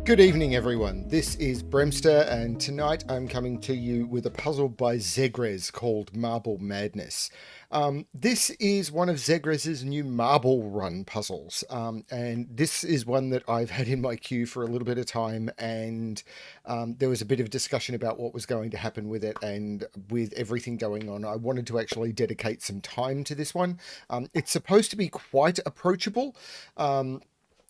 Good evening, everyone. This is Bremster, and tonight I'm coming to you with a puzzle by ZegreS called Marble Madness. This is one of ZegreS's new Marble Run puzzles, and this is one that I've had in my queue for a little bit of time, and there was a bit of discussion about what was going to happen with it, and with everything going on, I wanted to actually dedicate some time to this one. It's supposed to be quite approachable.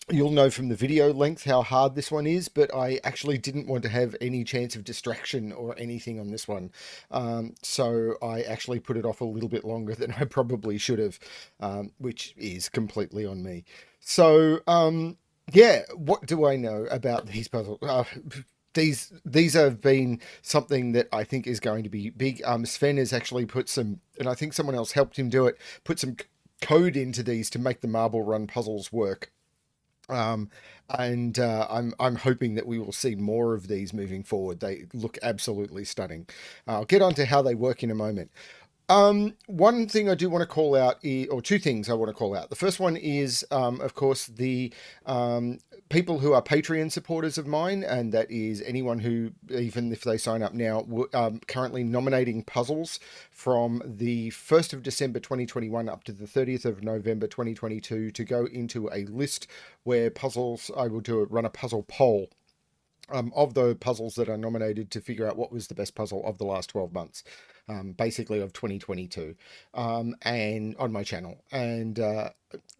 You'll know from the video length how hard this one is, but I actually didn't want to have any chance of distraction or anything on this one. So I actually put it off a little bit longer than I probably should have, which is completely on me. So, yeah, what do I know about these puzzles? These have been something that I think is going to be big. Sven has actually put some, and I think someone else helped him do it, put some code into these to make the Marble Run puzzles work. Um, and I'm hoping that we will see more of these moving forward. They look absolutely stunning. I'll get on to how they work in a moment. One thing I do want to call out, or two things I want to call out. The first one is, of course, the people who are Patreon supporters of mine, and that is anyone who, even if they sign up now, currently nominating puzzles from the 1st of December 2021 up to the 30th of November 2022 to go into a list where puzzles, I will run a puzzle poll of the puzzles that are nominated to figure out what was the best puzzle of the last 12 months, basically of 2022, and on my channel. And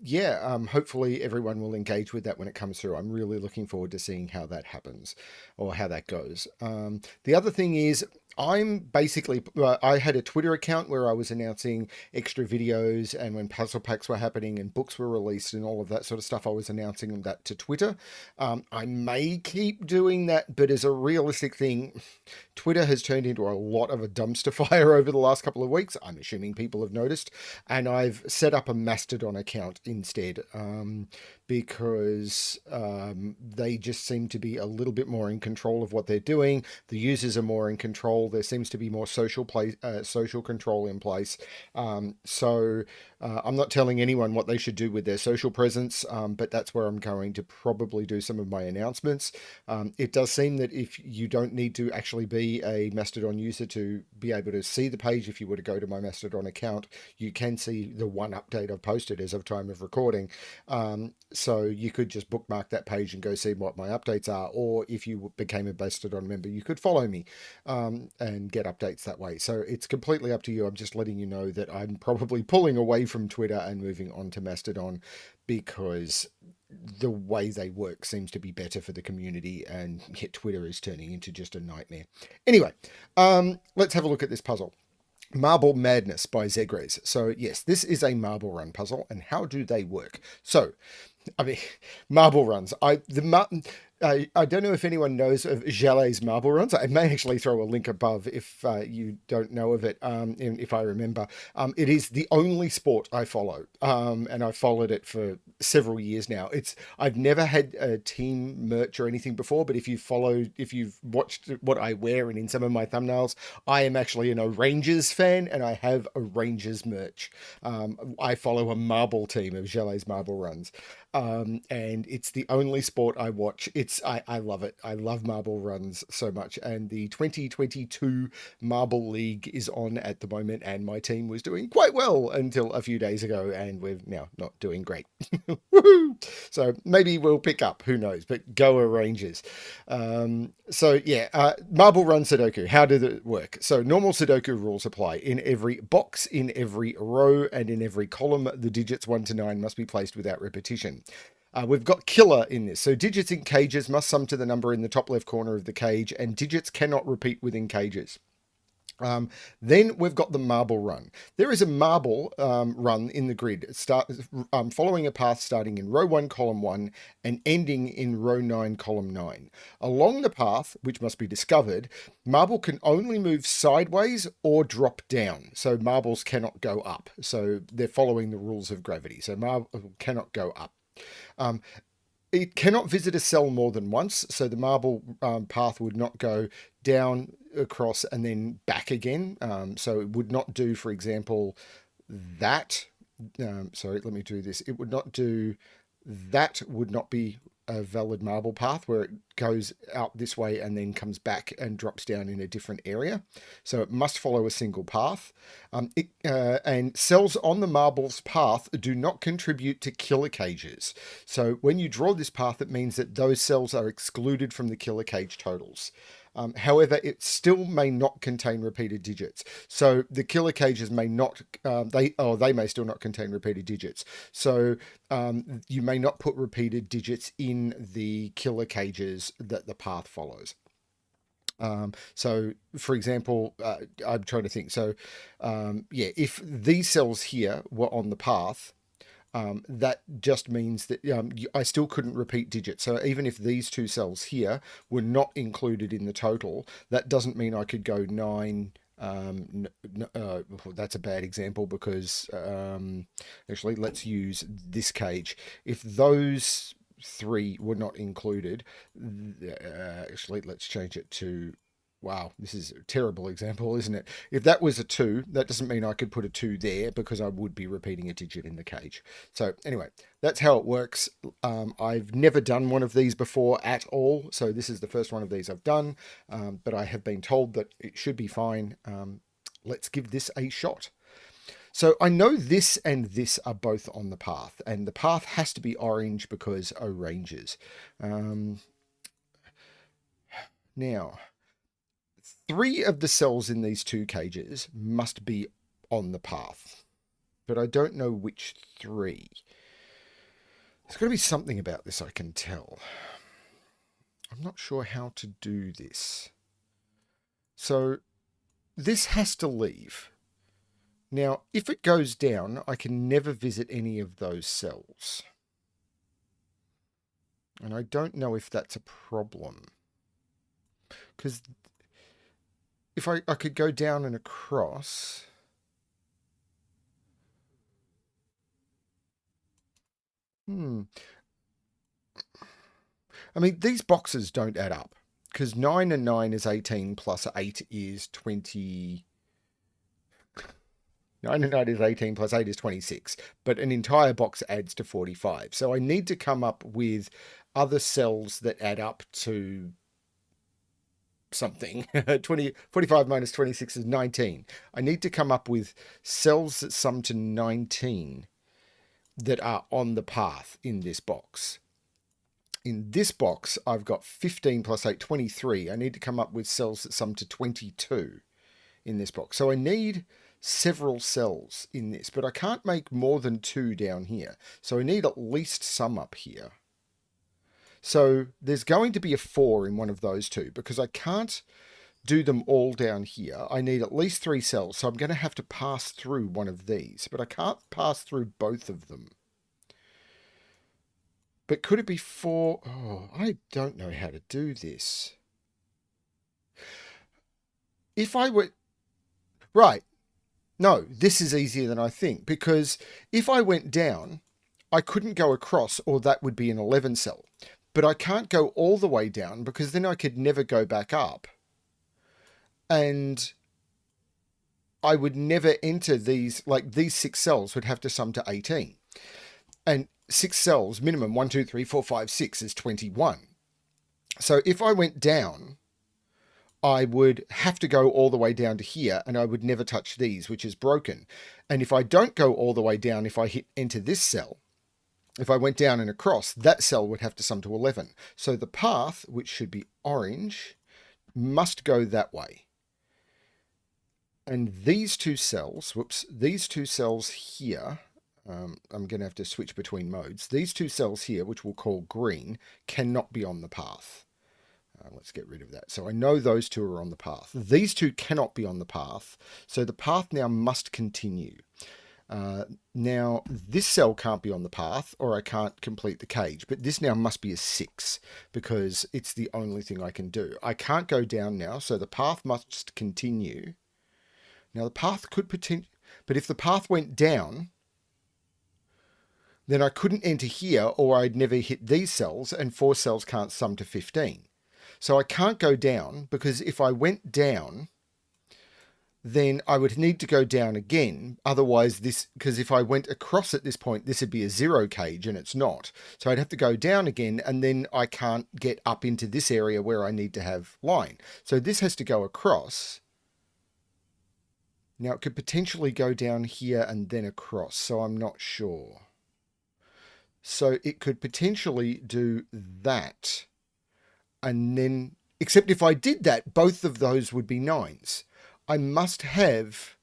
yeah, hopefully everyone will engage with that when it comes through. I'm really looking forward to seeing how that happens or how that goes. The other thing is, I'm basically, I had a Twitter account where I was announcing extra videos, and when puzzle packs were happening and books were released and all of that sort of stuff, I was announcing that to Twitter. I may keep doing that, but as a realistic thing, Twitter has turned into a lot of a dumpster fire over the last couple of weeks. I'm assuming people have noticed, and I've set up a Mastodon account instead, because they just seem to be a little bit more in control of what they're doing. The users are more in control. There seems to be more social control in place. So I'm not telling anyone what they should do with their social presence, but that's where I'm going to probably do some of my announcements. It does seem that if you don't need to actually be a Mastodon user to be able to see the page, if you were to go to my Mastodon account, you can see the one update I've posted as of time of recording. So you could just bookmark that page and go see what my updates are, or if you became a Mastodon member, you could follow me and get updates that way. So it's completely up to you. I'm just letting you know that I'm probably pulling away from Twitter and moving on to Mastodon, because the way they work seems to be better for the community, and yet Twitter is turning into just a nightmare. Anyway, let's have a look at this puzzle. Marble Madness by ZegreS. So yes, this is a marble run puzzle, and how do they work? So, I mean, marble runs. I don't know if anyone knows of Jalais marble runs. I may actually throw a link above if you don't know of it, if I remember. It is the only sport I follow, and I've followed it for several years now. I've never had a team merch or anything before, but if you've watched what I wear and in some of my thumbnails, I am actually an O'Rangers fan, and I have O'Rangers merch. I follow a marble team of Jalais marble runs. And it's the only sport I watch. I love it. I love marble runs so much. And the 2022 Marble League is on at the moment, and my team was doing quite well until a few days ago, and we're now not doing great. Woohoo! So maybe we'll pick up, who knows, but Goooo'Rangers. So yeah, Marble Run Sudoku. How did it work? So normal Sudoku rules apply. In every box, in every row, and in every column, the digits 1 to 9 must be placed without repetition. We've got killer in this. So digits in cages must sum to the number in the top left corner of the cage, and digits cannot repeat within cages. Then we've got the marble run. There is a marble run in the grid, following a path starting in row 1, column 1, and ending in row 9, column 9. Along the path, which must be discovered, marble can only move sideways or drop down. So marbles cannot go up. So they're following the rules of gravity. So marble cannot go up. It cannot visit a cell more than once, so the marble path would not go down, across, and then back again. So it would not do, for example, that. Sorry, let me do this. It would not do that. Would not be a valid marble path where it goes out this way and then comes back and drops down in a different area. So it must follow a single path. And cells on the marble's path do not contribute to killer cages. So when you draw this path, it means that those cells are excluded from the killer cage totals. However, it still may not contain repeated digits. So the killer cages may not, they may still not contain repeated digits. So you may not put repeated digits in the killer cages that the path follows. So for example, I'm trying to think. So if these cells here were on the path, that just means that I still couldn't repeat digits. So even if these two cells here were not included in the total, that doesn't mean I could go 9. That's a bad example because actually let's use this cage. If those 3 were not included, actually let's change it to, wow, this is a terrible example, isn't it? If that was a 2, that doesn't mean I could put a 2 there because I would be repeating a digit in the cage. So anyway, that's how it works. I've never done one of these before at all. So this is the first one of these I've done, but I have been told that it should be fine. Let's give this a shot. So I know this and this are both on the path, and the path has to be orange because O'Rangers. Now, 3 of the cells in these 2 cages must be on the path, but I don't know which 3. There's got to be something about this I can tell. I'm not sure how to do this. So this has to leave. Now, if it goes down, I can never visit any of those cells. And I don't know if that's a problem. Because if I could go down and across. I mean, these boxes don't add up. Because 9 and 9 is 18 plus 8 is 20. 9 and 9 is 18 plus 8 is 26. But an entire box adds to 45. So I need to come up with other cells that add up to something. 45 minus 26 is 19. I need to come up with cells that sum to 19 that are on the path in this box. In this box, I've got 15 plus 8, 23. I need to come up with cells that sum to 22 in this box. So I need several cells in this, but I can't make more than 2 down here. So I need at least some up here. So there's going to be a 4 in one of those 2 because I can't do them all down here. I need at least 3 cells, so I'm going to have to pass through one of these, but I can't pass through both of them. But could it be 4? Oh, I don't know how to do this. If I were... Right. No, this is easier than I think, because if I went down, I couldn't go across, or that would be an 11 cell. But I can't go all the way down because then I could never go back up. And I would never enter these, like these 6 cells would have to sum to 18. And 6 cells, minimum 1, 2, 3, 4, 5, 6 is 21. So if I went down, I would have to go all the way down to here and I would never touch these, which is broken. And if I don't go all the way down, if I hit enter this cell, if I went down and across, that cell would have to sum to 11. So the path, which should be orange, must go that way. And these 2 cells, these 2 cells here, I'm going to have to switch between modes. These 2 cells here, which we'll call green, cannot be on the path. Let's get rid of that. So I know those 2 are on the path. These 2 cannot be on the path. So the path now must continue. Now, this cell can't be on the path or I can't complete the cage, but this now must be a 6 because it's the only thing I can do. I can't go down now, so the path must continue. Now, the path could potentially... But if the path went down, then I couldn't enter here or I'd never hit these cells, and 4 cells can't sum to 15. So I can't go down because if I went down, then I would need to go down again. Otherwise, because if I went across at this point, this would be a 0 cage, and it's not. So I'd have to go down again, and then I can't get up into this area where I need to have line. So this has to go across. Now, it could potentially go down here and then across, so I'm not sure. So it could potentially do that. And then, except if I did that, both of those would be 9s. I must have...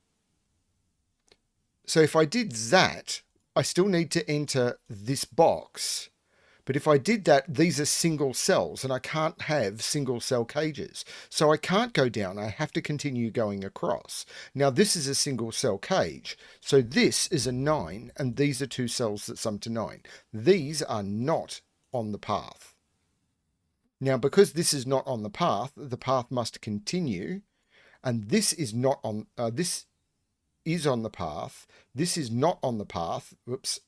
So if I did that, I still need to enter this box. But if I did that, these are single cells, and I can't have single cell cages. So I can't go down. I have to continue going across. Now, this is a single cell cage. So this is a 9, and these are 2 cells that sum to 9. These are not on the path. Now, because this is not on the path must continue. And this is not on... this is on the path. This is not on the path. Whoops.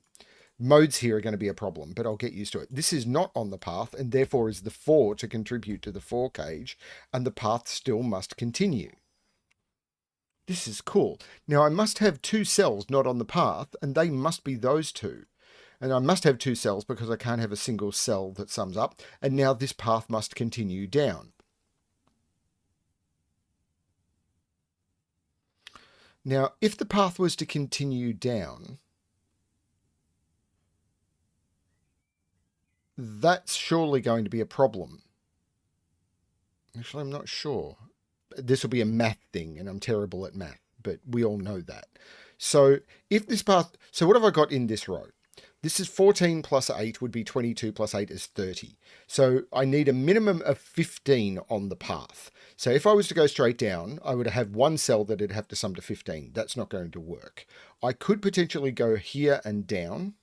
Modes here are going to be a problem, but I'll get used to it. This is not on the path, and therefore is the 4 to contribute to the 4 cage, and the path still must continue. This is cool. Now, I must have 2 cells not on the path, and they must be those 2. And I must have 2 cells because I can't have a single cell that sums up, and now this path must continue down. Now, if the path was to continue down, that's surely going to be a problem. Actually, I'm not sure. This will be a math thing, and I'm terrible at math, but we all know that. So if this path... So what have I got in this row? This is 14 plus 8 would be 22 plus 8 is 30. So I need a minimum of 15 on the path. So if I was to go straight down, I would have 1 cell that would have to sum to 15. That's not going to work. I could potentially go here and down,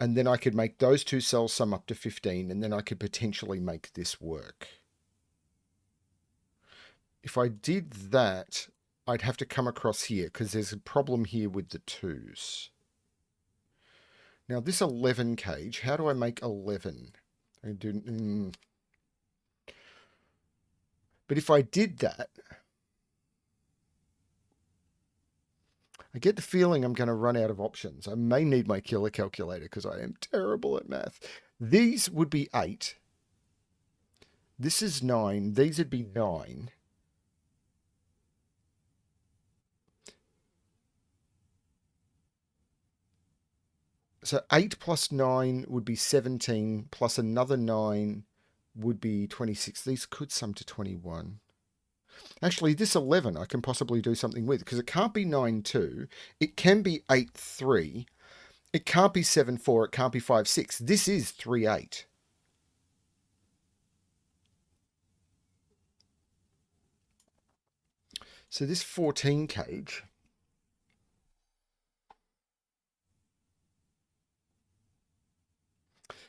and then I could make those 2 cells sum up to 15, and then I could potentially make this work. If I did that, I'd have to come across here, because there's a problem here with the 2s. Now, this 11 cage, how do I make 11? But if I did that, I get the feeling I'm going to run out of options. I may need my killer calculator because I am terrible at math. These would be 8. This is 9. These would be 9. So 8 plus 9 would be 17, plus another 9 would be 26. These could sum to 21. Actually, this 11 I can possibly do something with, because it can't be 9, 2. It can be 8, 3. It can't be 7, 4. It can't be 5, 6. This is 3, 8. So this 14 cage...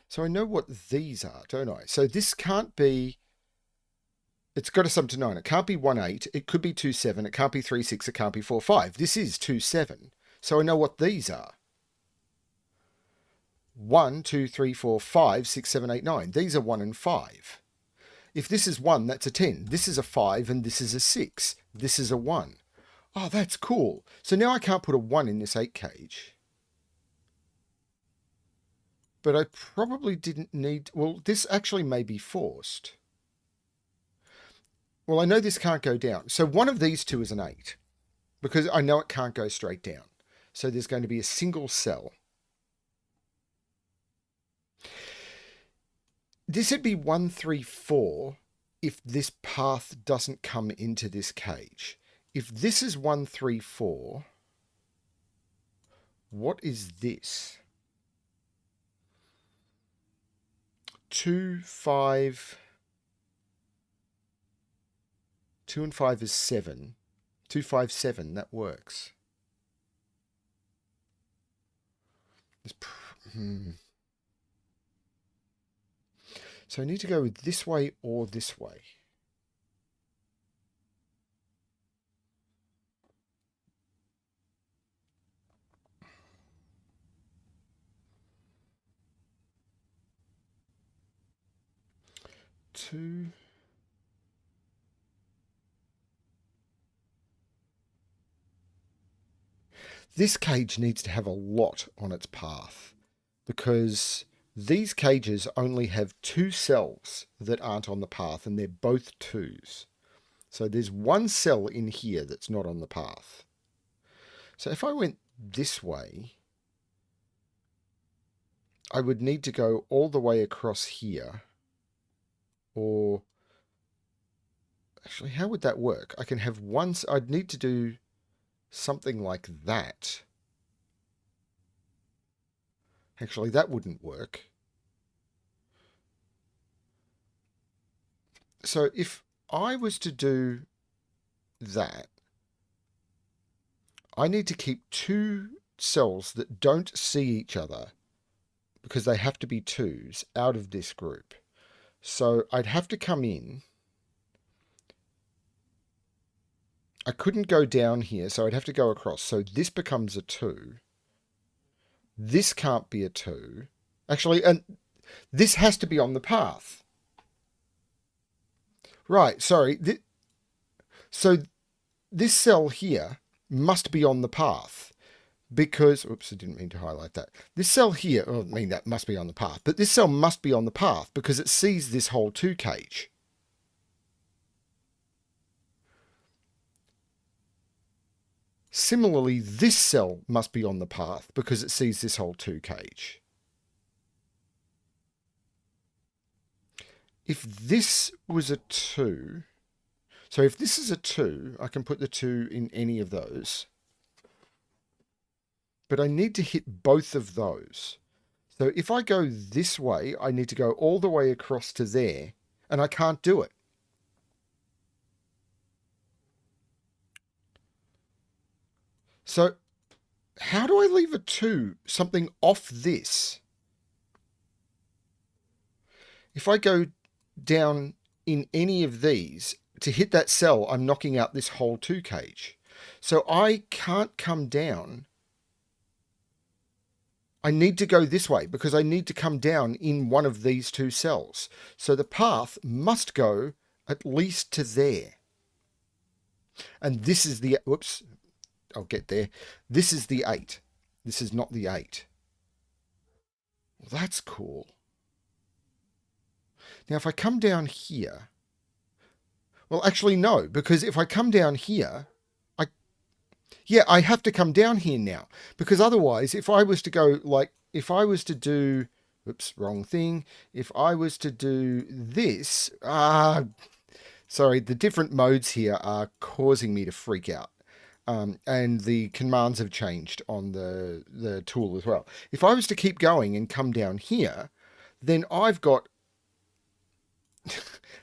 So I know what these are, don't I? So this can't be... It's got to sum to 9. It can't be 1, 8. It could be 2, 7. It can't be 3, 6. It can't be 4, 5. This is 2, 7. So I know what these are. 1, 2, 3, 4, 5, 6, 7, 8, 9. These are 1 and 5. If this is 1, that's a 10. This is a 5 and this is a 6. This is a 1. Oh, that's cool. So now I can't put a 1 in this 8 cage. But I probably didn't need... Well, this actually may be forced. Well, I know this can't go down. So one of these 2 is an 8. Because I know it can't go straight down. So there's going to be a single cell. This would be 1, 3, 4 if this path doesn't come into this cage. If this is 1, 3, 4, what is this? 2, 5... 2 and 5 is 7. 2, 5, 7, that works. So I need to go this way or this way. Two. This cage needs to have a lot on its path because these cages only have 2 cells that aren't on the path, and they're both 2s. So there's 1 cell in here that's not on the path. So if I went this way, I would need to go all the way across here. Or actually, how would that work? I can have one. I'd need to do something like that. Actually, that wouldn't work. So if I was to do that, I need to keep 2 cells that don't see each other, because they have to be 2s, out of this group. So I'd have to come in. I couldn't go down here, so I'd have to go across. So this becomes a 2. This can't be a 2. Actually, and this has to be on the path. Right, sorry. So this cell here must be on the path because, oops, I didn't mean to highlight that. This cell here, I mean, that must be on the path, but this cell must be on the path because it sees this whole 2 cage. Similarly, this cell must be on the path because it sees this whole 2 cage. If this was a 2, so if this is a 2, I can put the 2 in any of those. But I need to hit both of those. So if I go this way, I need to go all the way across to there, and I can't do it. So how do I leave a 2, something off this? If I go down in any of these, to hit that cell, I'm knocking out this whole 2 cage. So I can't come down. I need to go this way because I need to come down in one of these 2 cells. So the path must go at least to there. And this is the, whoops, I'll get there. This is the 8. This is not the 8. Well, that's cool. Now, if I come down here, well, actually, no, because if I come down here, I have to come down here now, because otherwise, if I was to go, like, if I was to do, oops, wrong thing. If I was to do this, sorry, the different modes here are causing me to freak out. And the commands have changed on the tool as well. If I was to keep going and come down here, then I've got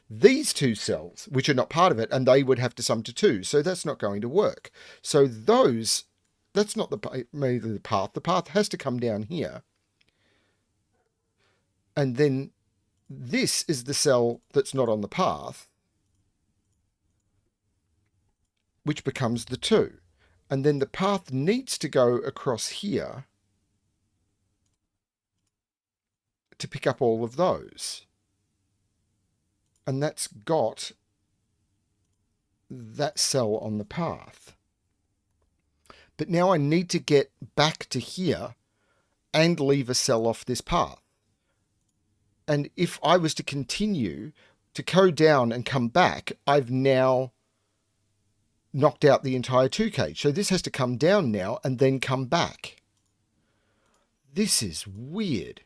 these 2 cells, which are not part of it, and they would have to sum to 2. So that's not going to work. So that's not the path. The path has to come down here. And then this is the cell that's not on the path, which becomes the 2. And then the path needs to go across here to pick up all of those. And that's got that cell on the path. But now I need to get back to here and leave a cell off this path. And if I was to continue to go down and come back, I've now knocked out the entire 2 cage. So this has to come down now and then come back. This is weird.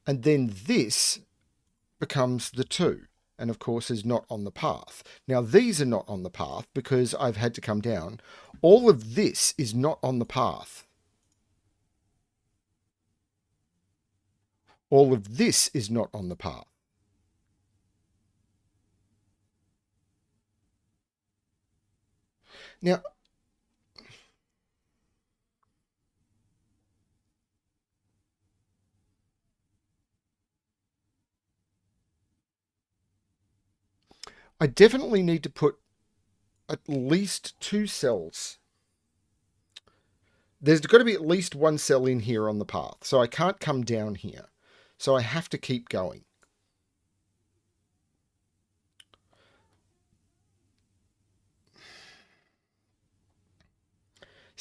And then this becomes the 2, and of course is not on the path. Now these are not on the path because I've had to come down. All of this is not on the path. All of this is not on the path. Now, I definitely need to put at least 2 cells. There's got to be at least 1 cell in here on the path. So I can't come down here. So I have to keep going.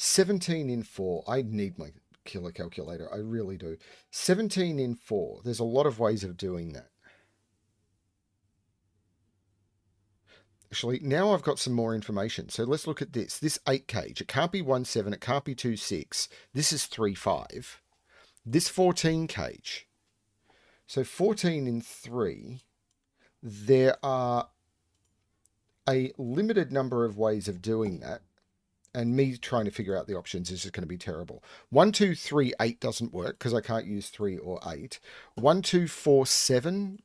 17 in 4. I need my killer calculator. I really do. 17 in 4. There's a lot of ways of doing that. Actually, now I've got some more information. So let's look at this. This 8 cage. It can't be 1-7. It can't be 2-6. This is 3-5. This 14 cage. So 14 in 3. There are a limited number of ways of doing that. And me trying to figure out the options is just going to be terrible. 1, 2, 3, 8 doesn't work because I can't use 3 or 8. 1, 2, 4, 7.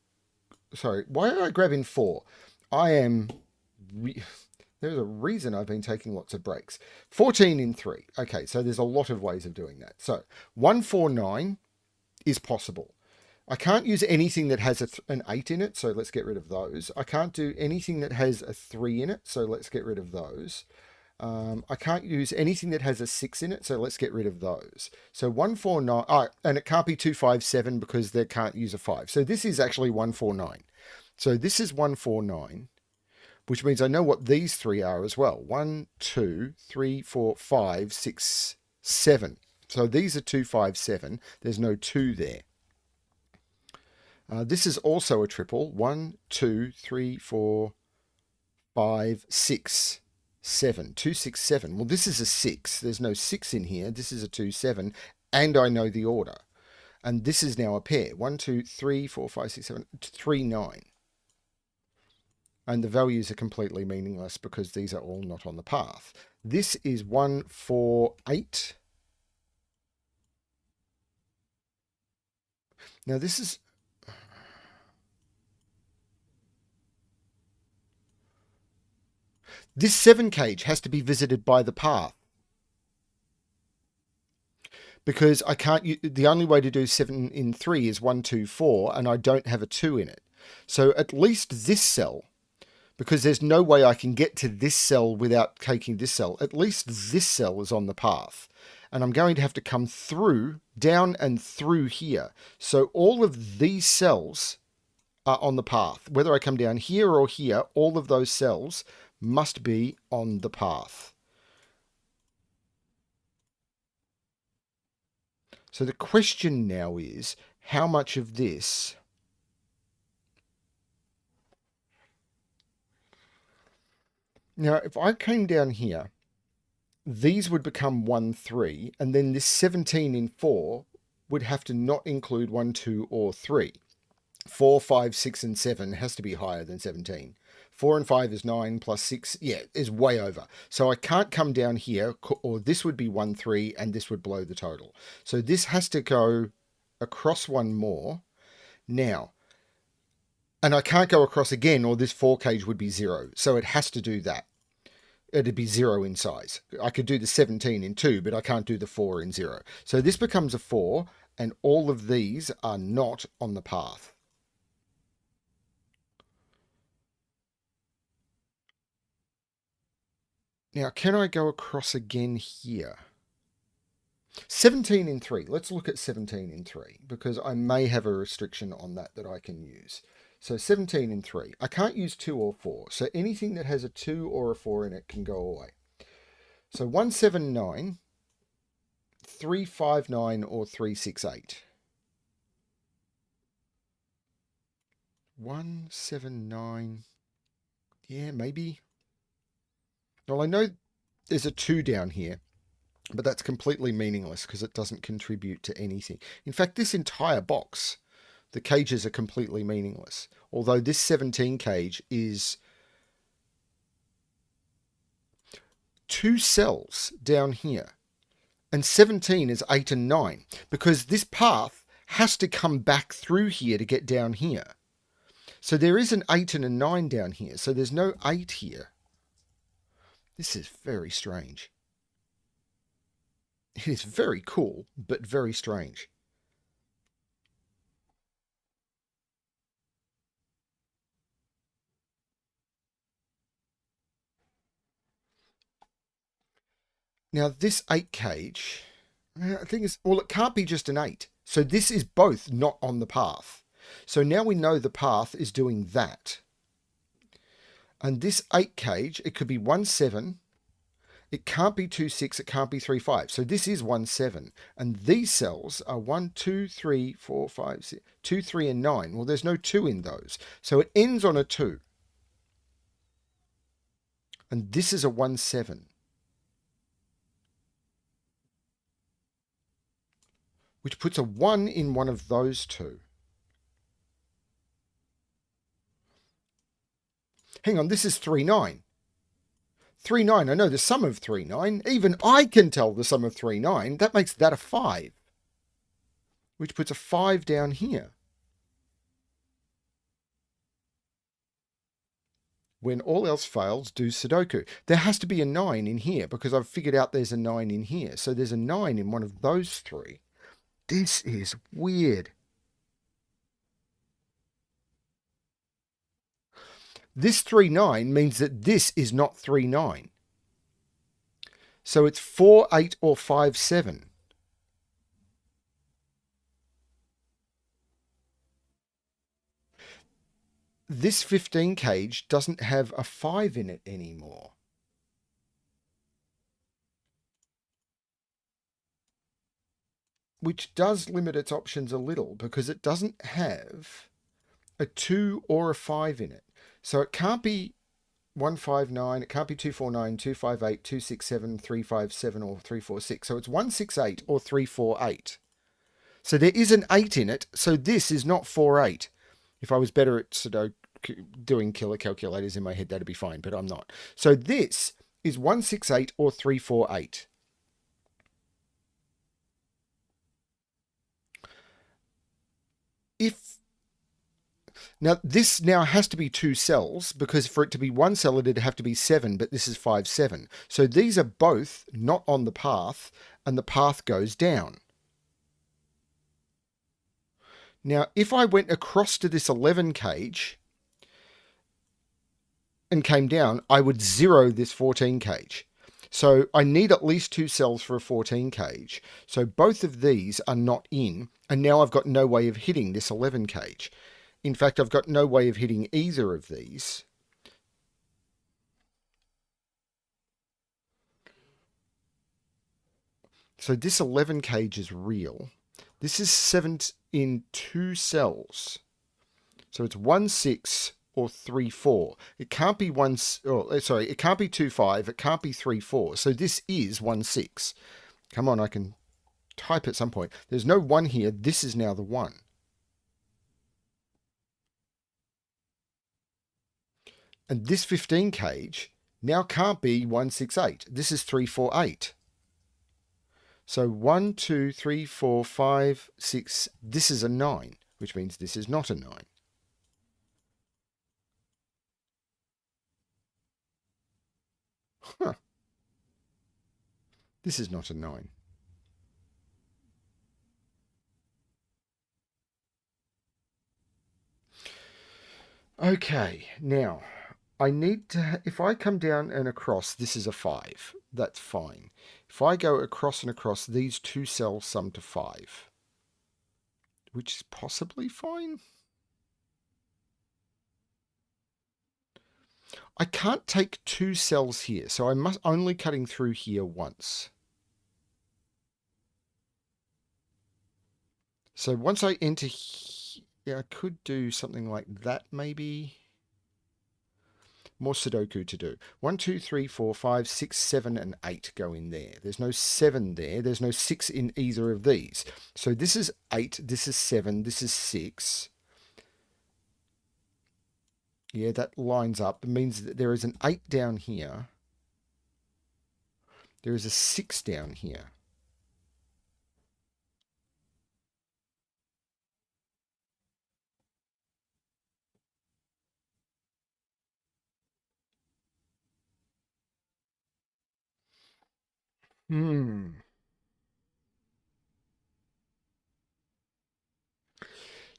Sorry, why are I grabbing 4? I am... There's a reason I've been taking lots of breaks. 14 in 3. Okay, so there's a lot of ways of doing that. So 1, 4, 9 is possible. I can't use anything that has an 8 in it, so let's get rid of those. I can't do anything that has a 3 in it, so let's get rid of those. I can't use anything that has a 6 in it, so let's get rid of those. So 1, 4, 9, and it can't be 2, 5, 7 because they can't use a 5. So this is actually 1, 4, 9. So this is 1, 4, 9, which means I know what these three are as well. 1, 2, 3, 4, 5, 6, 7. So these are 2, 5, 7. There's no 2 there. This is also a triple. 1, 2, 3, 4, 5, 6, 7. 2, 6, 7. Well, this is a 6. There's no 6 in here. This is a 2, 7. And I know the order. And this is now a pair. 1, 2, 3, 4, 5, 6, 7, 3, 9. And the values are completely meaningless because these are all not on the path. This is 1, 4, 8. Now this is... This 7 cage has to be visited by the path. Because I can't... The only way to do 7 in 3 is 1, 2, 4, and I don't have a 2 in it. So at least this cell... Because there's no way I can get to this cell without taking this cell. At least this cell is on the path. And I'm going to have to come through, down and through here. So all of these cells are on the path. Whether I come down here or here, all of those cells must be on the path. So the question now is, how much of this... Now, if I came down here, these would become 1, 3, and then this 17 in 4 would have to not include 1, 2, or 3. 4, 5, 6, and 7 has to be higher than 17. 4 and 5 is 9 plus 6, is way over. So I can't come down here, or this would be 1, 3, and this would blow the total. So this has to go across one more. Now, and I can't go across again, or this 4 cage would be 0. So it has to do that. It'd be 0 in size. I could do the 17 in 2, but I can't do the 4 in 0. So this becomes a 4, and all of these are not on the path. Now, can I go across again here? 17 in 3. Let's look at 17 in 3, because I may have a restriction on that I can use. So 17 in 3. I can't use 2 or 4. So anything that has a 2 or a 4 in it can go away. So 179, 359, or 368. 179. Yeah, maybe. Well, I know there's a 2 down here, but that's completely meaningless because it doesn't contribute to anything. In fact, this entire box, the cages are completely meaningless. Although this 17 cage is 2 cells down here. And 17 is 8 and 9. Because this path has to come back through here to get down here. So there is an 8 and a 9 down here. So there's no 8 here. This is very strange. It is very cool, but very strange. Now, this 8 cage, I think is, well, it can't be just an 8. So this is both not on the path. So now we know the path is doing that. And this 8 cage, it could be 1, 7, It can't be 2, 6, it can't be 3, 5. So this is 1, 7. And these cells are 1, 2, 3, 4, 5, 6, 2, 3, and 9. Well, there's no 2 in those. So it ends on a 2. And this is a 1, 7. Which puts a 1 in one of those two. Hang on, this is 3, 9. 3, 9, I know the sum of 3, 9. Even I can tell the sum of 3, 9. That makes that a 5. Which puts a 5 down here. When all else fails, do Sudoku. There has to be a 9 in here because I've figured out there's a 9 in here. So there's a 9 in one of those three. This is weird. This 3, 9 means that this is not 3, 9. So it's 4, 8 or 5, 7. This 15 cage doesn't have a 5 in it anymore. Which does limit its options a little because it doesn't have a 2 or a 5 in it. So it can't be 159, it can't be 249, 258, 267, 357, or 346. So it's 168 or 348. So there is an 8 in it. So this is not 48. If I was better at Sudoku doing killer calculators in my head, that'd be fine, but I'm not. So this is 168 or 348. Now, this now has to be 2 cells because for it to be 1 cell, it'd have to be 7, but this is 5, 7. So these are both not on the path, and the path goes down. Now, if I went across to this 11 cage and came down, I would 0 this 14 cage. So I need at least 2 cells for a 14 cage. So both of these are not in, and now I've got no way of hitting this 11 cage. In fact, I've got no way of hitting either of these. So this 11 cage is real. This is 7 in 2 cells. So it's 1, 6 or 3, 4. It can't be it can't be 2, 5. It can't be 3, 4. So this is 1, 6. Come on, I can type at some point. There's no 1 here. This is now the 1. And this 15 cage now can't be 168. This is 348. So 1, 2, 3, 4, 5, 6. This is a 9, which means this is not a 9. Huh. This is not a 9. Okay, now I need to, if I come down and across, this is a 5. That's fine. If I go across and across, these 2 cells sum to 5. Which is possibly fine. I can't take 2 cells here, so I must only cutting through here once. So once I enter here, yeah, I could do something like that maybe. More Sudoku to do. 1, 2, 3, 4, 5, 6, 7, and 8 go in there. There's no 7 there. There's no 6 in either of these. So this is 8, this is 7, this is 6. Yeah, that lines up. It means that there is an 8 down here. There is a 6 down here. Hmm.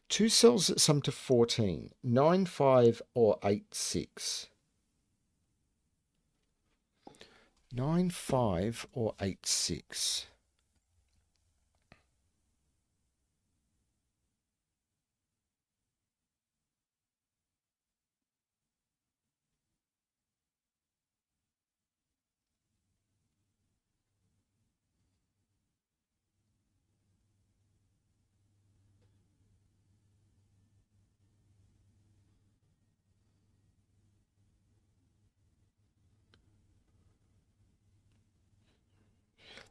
2 cells that sum to 14. 9, 5, or 8, 6. 9, 5, or 8, 6.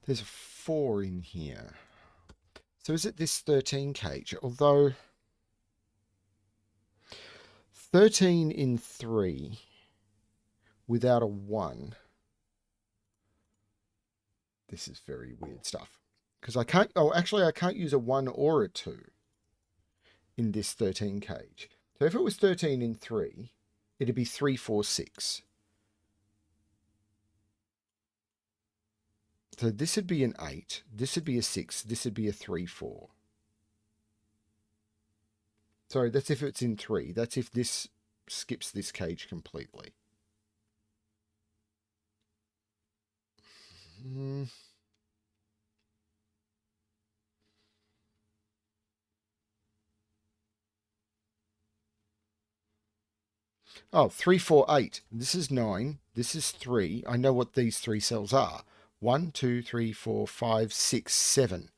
There's a 4 in here. So is it this 13 cage? Although 13 in 3 without a 1. This is very weird stuff. Because I can't, oh, actually I can't use a 1 or a 2 in this 13 cage. So if it was 13 in 3, it'd be 3, 4, 6. So this would be an 8, this would be a 6, this would be a 3, 4. Sorry, that's if it's in 3. That's if this skips this cage completely. Oh, 3, 4, 8. This is 9. This is 3. I know what these 3 cells are. 1, 2, 3, 4, 5, 6, 7.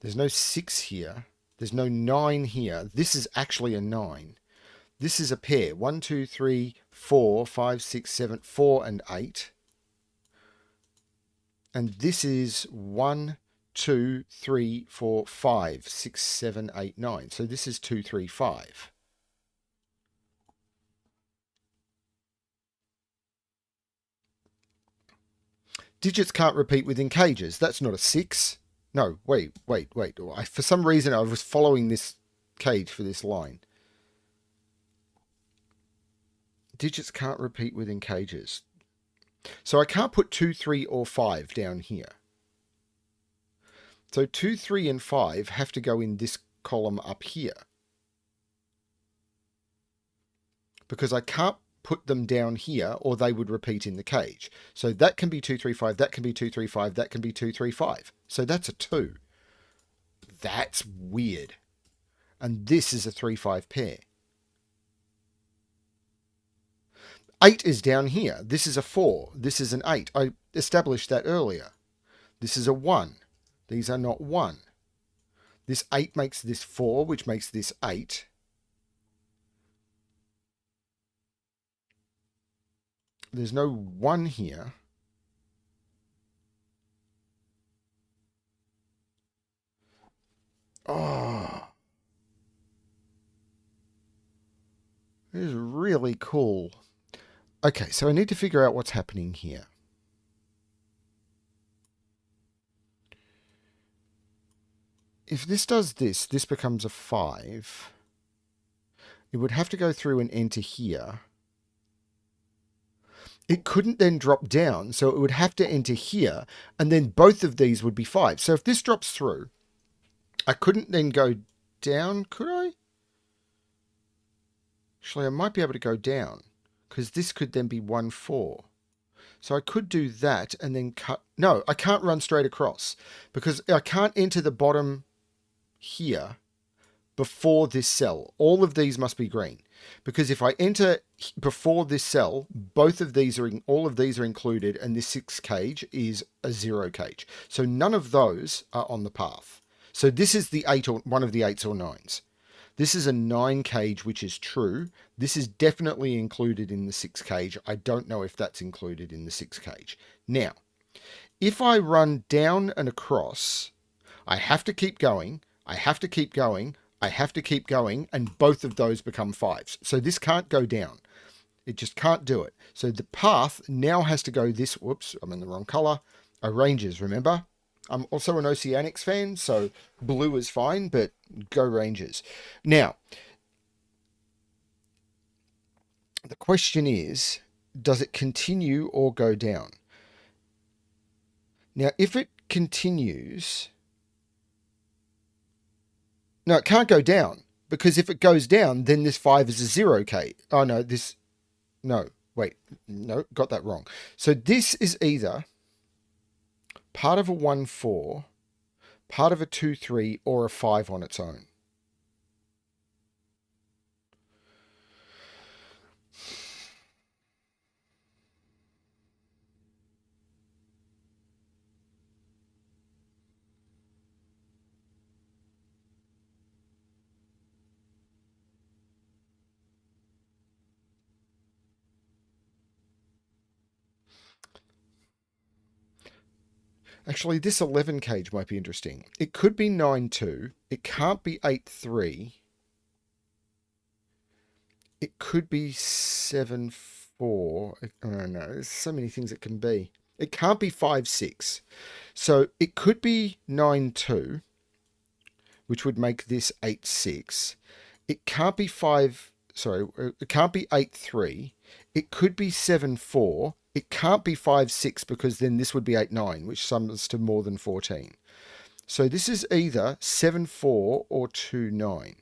There's no 6 here. There's no 9 here. This is actually a 9. This is a pair. 1, 2, 3, 4, 5, 6, 7, 4 and 8. And this is 1, 2, 3, 4, 5, 6, 7, 8, 9. So this is 2, 3, 5. Digits can't repeat within cages. That's not a 6. No, wait. For some reason, I was following this cage for this line. Digits can't repeat within cages. So I can't put 2, 3, or 5 down here. So 2, 3, and 5 have to go in this column up here. Because I can't put them down here or they would repeat in the cage. So that can be 2, 3, 5, that can be 2, 3, 5, that can be 2, 3, 5. So that's a 2. That's weird. And this is a 3, 5 pair. 8 is down here. This is a 4. This is an 8. I established that earlier. This is a 1. These are not 1. This 8 makes this 4, which makes this 8. There's no 1 here. Oh. This is really cool. Okay, so I need to figure out what's happening here. If this does this, this becomes a 5. It would have to go through and enter here. It couldn't then drop down, so it would have to enter here, and then both of these would be 5. So if this drops through, I couldn't then go down, could I? Actually, I might be able to go down, because this could then be 1, 4. So I could do that and then cut. No, I can't run straight across, because I can't enter the bottom here before this cell. All of these must be green, because if I enter before this cell, both of these are all of these are included, and this 6 cage is a 0 cage. So none of those are on the path. So this is the 8 or one of the 8s or 9s. This is a 9 cage, which is true. This is definitely included in the 6 cage. I don't know if that's included in the 6 cage. Now, if I run down and across, I have to keep going. I have to keep going. I have to keep going, and both of those become 5s. So this can't go down. It just can't do it. So the path now has to go this. Whoops, I'm in the wrong color. Rangers, remember? I'm also an Oceanics fan, so blue is fine, but go Rangers. Now, the question is, does it continue or go down? Now, if it continues... No, it can't go down, because if it goes down, then this 5 is a 0k. Oh, no, this... No, wait. No, got that wrong. So this is either part of a 1, 4, part of a 2, 3, or a 5 on its own. Actually, this 11 cage might be interesting. It could be 9-2. It can't be 8-3. It could be 7-4. I don't know. There's so many things it can be. It can't be 5-6. So it could be 9-2, which would make this 8-6. It can't be it can't be 8-3. It could be 7-4. It can't be 5-6 because then this would be 8-9, which sums to more than 14. So this is either 7-4 or 2-9.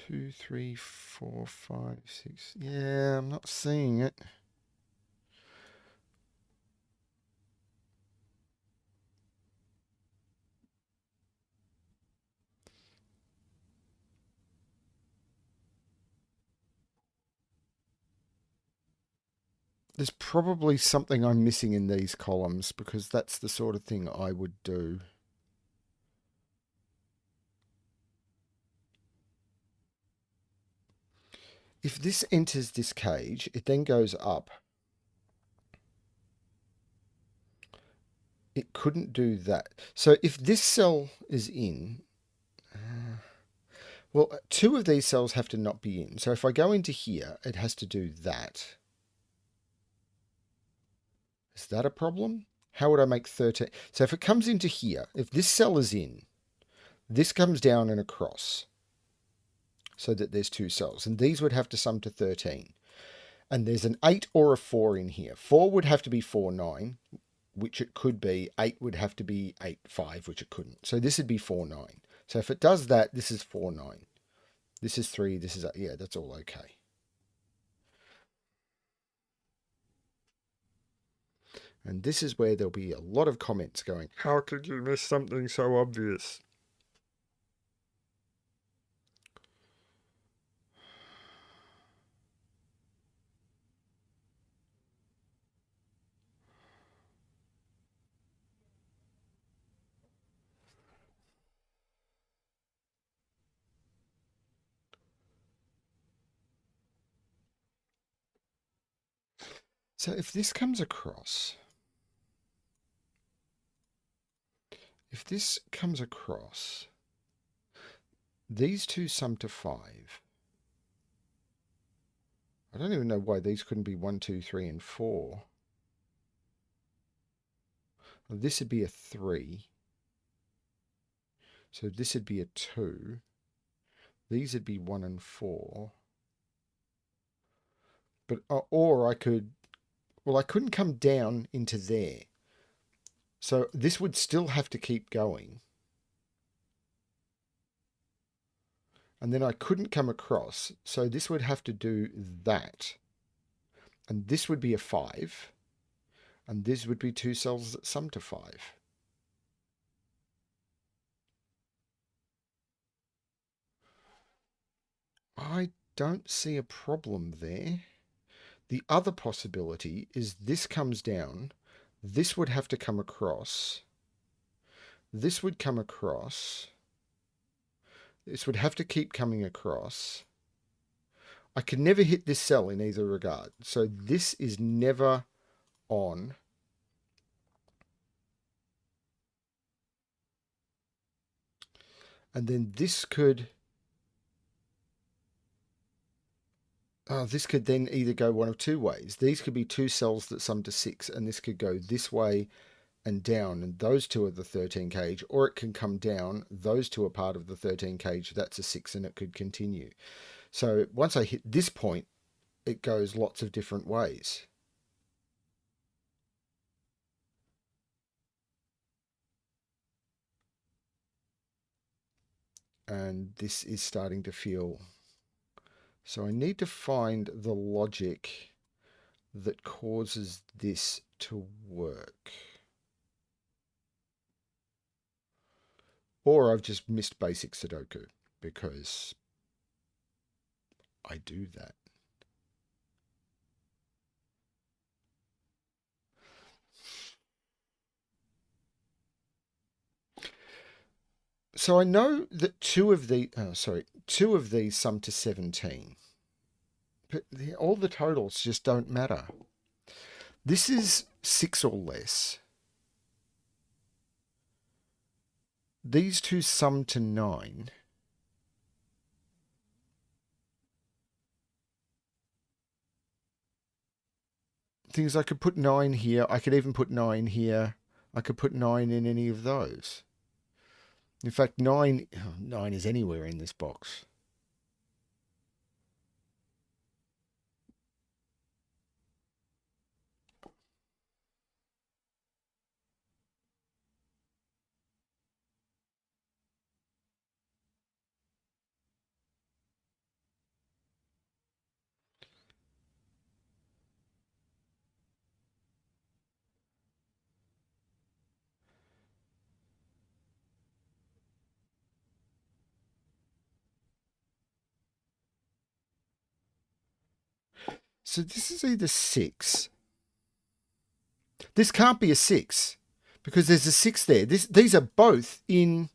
Two, three, four, five, six. Yeah, I'm not seeing it. There's probably something I'm missing in these columns because that's the sort of thing I would do. If this enters this cage, it then goes up. It couldn't do that. So if this cell is in, well, two of these cells have to not be in. So if I go into here, it has to do that. Is that a problem? How would I make 13? So if it comes into here, if this cell is in, this comes down and across so that there's two cells. And these would have to sum to 13. And there's an 8 or a 4 in here. 4 would have to be 4-9, which it could be. 8 would have to be 8-5, which it couldn't. So this would be 4-9. So if it does that, this is 4-9. This is 3, this is 8. Yeah, that's all okay. And this is where there'll be a lot of comments going, how could you miss something so obvious? So if this comes across, these two sum to 5. I don't even know why these couldn't be 1, 2, 3, and 4. Well, this would be a 3. So this would be a 2. These would be 1 and 4. But, or I could, well, I couldn't come down into there. So this would still have to keep going. And then I couldn't come across. So this would have to do that. And this would be a 5. And this would be two cells that sum to 5. I don't see a problem there. The other possibility is this comes down. This would have to come across. This would come across. This would have to keep coming across. I could never hit this cell in either regard. So this is never on. And then this could... this could then either go one of two ways. These could be two cells that sum to 6, and this could go this way and down, and those two are the 13 cage, or it can come down. Those two are part of the 13 cage. That's a 6, and it could continue. So once I hit this point, it goes lots of different ways. And this is starting to feel... So I need to find the logic that causes this to work. Or I've just missed basic Sudoku because I do that. So I know that two of these sum to 17. But all the totals just don't matter. This is 6 or less. These two sum to 9. Things I could put 9 here. I could even put 9 here. I could put 9 in any of those. In fact, 9 is anywhere in this box. So this is either 6. This can't be a 6 because there's a 6 there. These are both in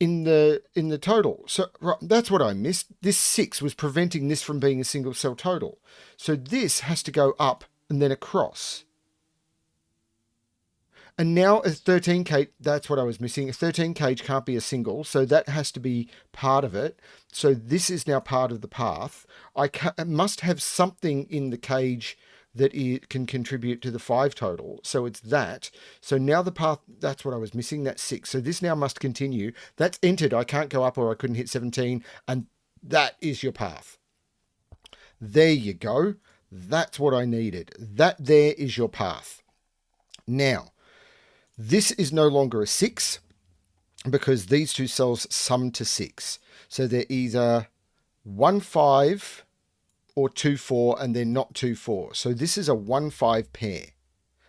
the total. So right, that's what I missed. This 6 was preventing this from being a single cell total. So this has to go up and then across. And now a 13 cage, that's what I was missing. A 13 cage can't be a single, so that has to be part of it. So this is now part of the path. I must have something in the cage that can contribute to the 5 total. So it's that. So now the path, that's what I was missing, that's 6. So this now must continue. That's entered. I can't go up or I couldn't hit 17. And that is your path. There you go. That's what I needed. That there is your path. Now, this is no longer a 6 because these two cells sum to 6. So they're either 1, 5 or 2, 4, and they're not 2, 4. So this is a 1, 5 pair.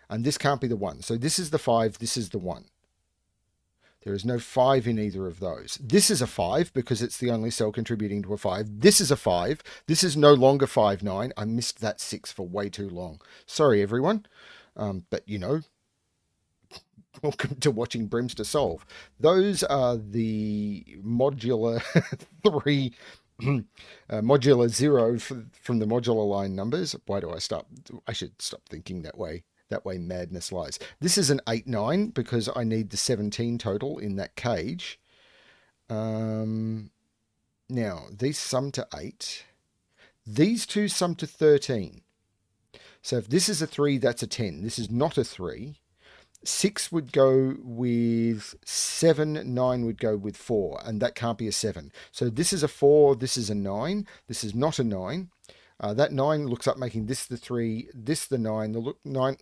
And this can't be the 1. So this is the 5, this is the 1. There is no 5 in either of those. This is a 5 because it's the only cell contributing to a 5. This is a 5. This is no longer 5, 9. I missed that 6 for way too long. Sorry, everyone. But, you know, welcome to watching Brimster solve. Those are the modular 3, modular 0 from the modular line numbers. Why do I stop? I should stop thinking that way. That way madness lies. This is an 8, 9 because I need the 17 total in that cage. Now, these sum to 8. These two sum to 13. So if this is a 3, that's a 10. This is not a 3. 6 would go with 7, 9 would go with 4, and that can't be a 7. So this is a 4, this is a 9, this is not a 9. That 9 looks up making this the 3, this the 9, the 9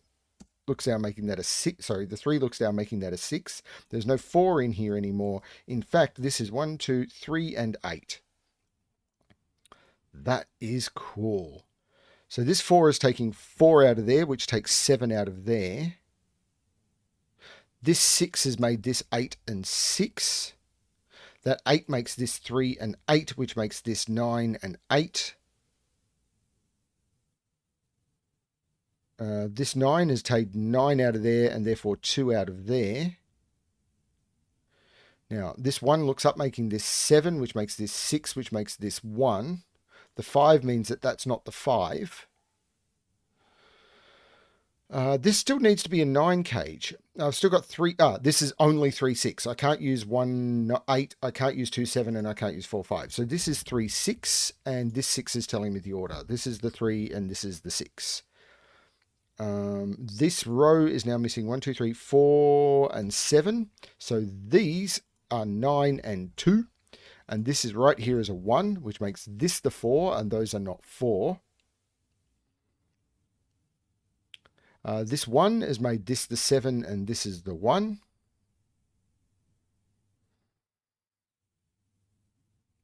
looks down making that a 6, sorry, the 3 looks down making that a 6. There's no 4 in here anymore. In fact, this is 1, 2, 3, and 8. That is cool. So this 4 is taking 4 out of there, which takes 7 out of there. This 6 has made this 8 and 6. That 8 makes this 3 and 8, which makes this 9 and 8. This 9 has taken 9 out of there and therefore 2 out of there. Now, this 1 looks up making this 7, which makes this 6, which makes this 1. The 5 means that that's not the 5. This still needs to be a 9 cage. I've still got 3. This is only 3, 6. I can't use 1, 8. I can't use 2, 7, and I can't use 4, 5. So this is 3, 6, and this 6 is telling me the order. This is the 3, and this is the 6. This row is now missing 1, 2, 3, 4, and 7. So these are 9 and 2. And this is right here as a 1, which makes this the 4, and those are not 4. This 1 has made this the 7, and this is the 1.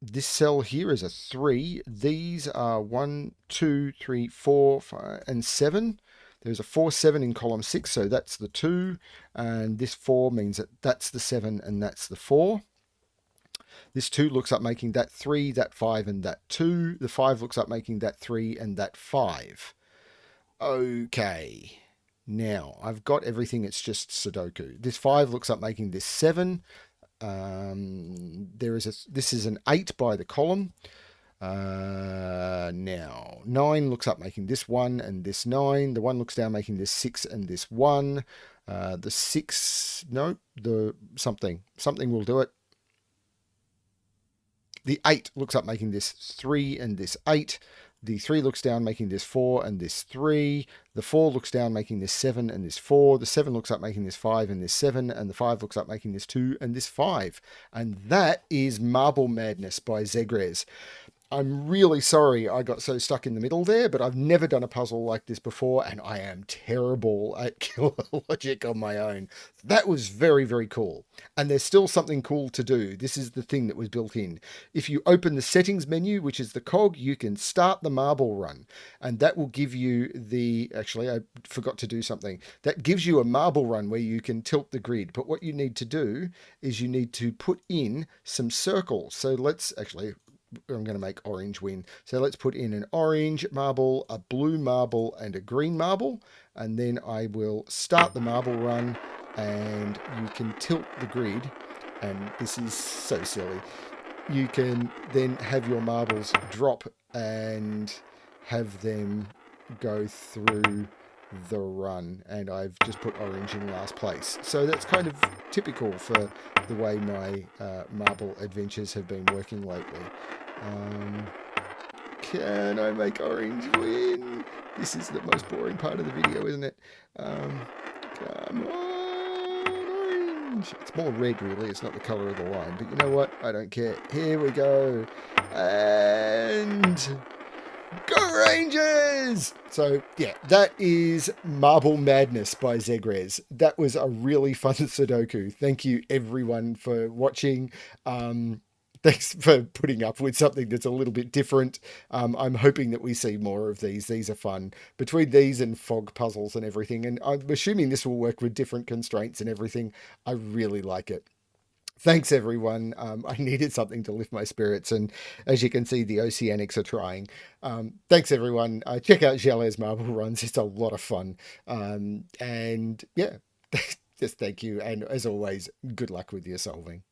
This cell here is a 3. These are 1, 2, 3, 4, 5, and 7. There's a 4, 7 in column 6, so that's the 2. And this 4 means that that's the 7, and that's the 4. This 2 looks up making that 3, that 5, and that 2. The 5 looks up making that 3 and that 5. Okay. Now, I've got everything, it's just Sudoku. This 5 looks up making this 7. This is an 8 by the column. Now, 9 looks up making this 1 and this 9. The 1 looks down making this 6 and this 1. The 6, no, the something will do it. The 8 looks up making this 3 and this 8. The 3 looks down making this 4 and this 3. The 4 looks down making this 7 and this 4. The 7 looks up making this 5 and this 7. And the 5 looks up making this 2 and this 5. And that is Marble Madness by ZegreS. I'm really sorry I got so stuck in the middle there, but I've never done a puzzle like this before, and I am terrible at killer logic on my own. That was very, very cool. And there's still something cool to do. This is the thing that was built in. If you open the settings menu, which is the cog, you can start the marble run, and that will give you the... Actually, I forgot to do something. That gives you a marble run where you can tilt the grid, but what you need to do is you need to put in some circles. So let's actually... I'm going to make orange win. So let's put in an orange marble, a blue marble, and a green marble. And then I will start the marble run, and you can tilt the grid. And this is so silly. You can then have your marbles drop and have them go through the run, and I've just put orange in last place. So that's kind of typical for the way my marble adventures have been working lately. Can I make orange win? This is the most boring part of the video, isn't it? Come on, orange. It's more red, really. It's not the colour of the line, but you know what? I don't care. Here we go. And... Goooo'Rangers! So, yeah, that is Marble Madness by ZegreS. That was a really fun Sudoku. Thank you, everyone, for watching. Thanks for putting up with something that's a little bit different. I'm hoping that we see more of these. These are fun. Between these and fog puzzles and everything, and I'm assuming this will work with different constraints and everything. I really like it. Thanks, everyone. I needed something to lift my spirits, and as you can see, the Oceanics are trying. Thanks, everyone. Check out ZegreS Marble Runs. It's a lot of fun. And yeah, just thank you. And as always, good luck with your solving.